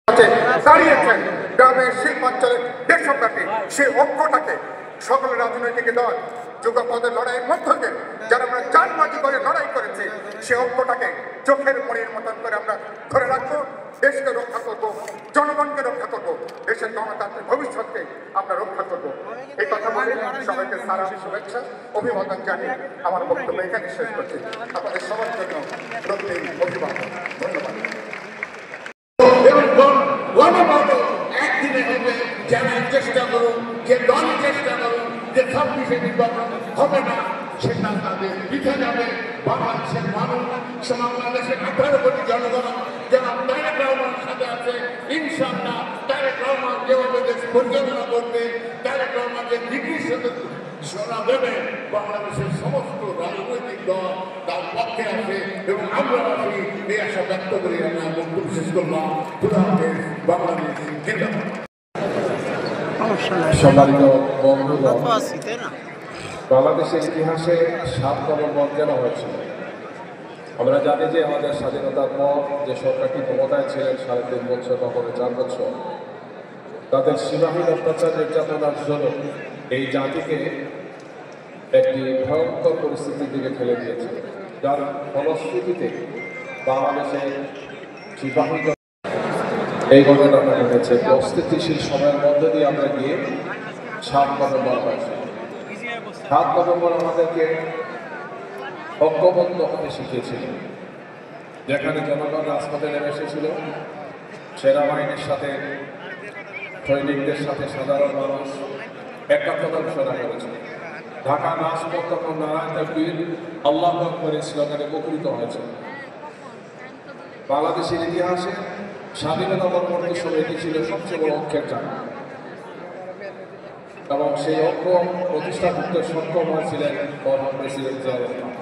দাঁড়িয়েছেন গ্রামের শিল্পাঞ্চলের দেশব্যাপী সেই ঐক্যটাকে সকল রাজনৈতিক দল যুগপদের লড়াইয়ের মধ্য দিয়ে যারা আমরা জানবাজি করে লড়াই করেছি সেই ঐক্যটাকে চোখের মণির মতন করে আমরা ধরে রাখবো। দেশকে রক্ষা করবো, জনগণকে রক্ষা করবো, দেশের গণতান্ত্রিক ভবিষ্যৎকে আমরা রক্ষা করবো। এই কথা বলে সবাইকে সারা শুভেচ্ছা অভিবাদন জানিয়ে আমার বক্তব্য এখানে শেষ করছি। আপনাদের সবার জন্য অভিবাদন, ধন্যবাদ। একদিনে হবে যারা চেষ্টা করুন, যে দল চেষ্টা করুন যে 26-এ নির্বাচন হবে না, সেটা তাদের পিঠে যাবে। বাংলাদেশের মানুষ, বাংলাদেশের 18 কোটি জনগণ যারা তারেক রহমানের সাথে আছে, ইনশাআল্লাহ তারেক রহমান যেভাবে দেশ পরিচালনা করবে, তারেক রহমান যে নীতির সাথে শোনা দেবে, বাংলাদেশের সমস্ত রাজনৈতিক দল তার পক্ষে আছে এবং আমরা আছি। এই আশা ব্যক্ত করে আমি আমার বক্তব্য শেষ করলাম। খুদা হাফেজ। বাংলাদেশ জিন্দাবাদ। সম্মানিত বন্ধুগণ, বাংলাদেশের ইতিহাসে 7 নভেম্বর কেন হয়েছিল? আমরা জানি যে আমাদের স্বাধীনতার পর যে সরকারটি ক্ষমতায় ছিলেন 3.5 বছর, কখনো 4 বছর, তাদের সীমাহীন অত্যাচার নির্যাতনার জন্য এই জাতিকে একটি ভয়ঙ্কর পরিস্থিতির দিকে ঠেলে দিয়েছে, যার ফলশ্রুতিতে বাংলাদেশের সিপাহী এই ঘটনাটা ঘটেছে। অস্থিতিশীল সময়ের মধ্যে দিয়ে আমরা গিয়ে 7 নভেম্বর হয়েছে। 7 নভেম্বর আমাদেরকে ঐক্যবদ্ধ হতে শিখিয়েছিল, যেখানে জনগণ রাজপথে নেমে এসেছিল, সেনাবাহিনীর সাথে, সৈনিকদের সাথে সাধারণ মানুষ একাত্মতা ঘোষণা করেছে। ঢাকা রাজপথ তখন নারায়ণ তাকবীর আল্লাহু আকবার স্লোগানে মুখরিত হয়েছে। বাংলাদেশের ইতিহাসে স্বাধীনতা পরবর্তী সময় এটি ছিল সবচেয়ে বড় ঐক্যের জায়গা এবং সেই ঐক্য প্রতিষ্ঠা করতে সক্ষম হয়েছিলেন প্রেসিডেন্ট জিয়া রহমান।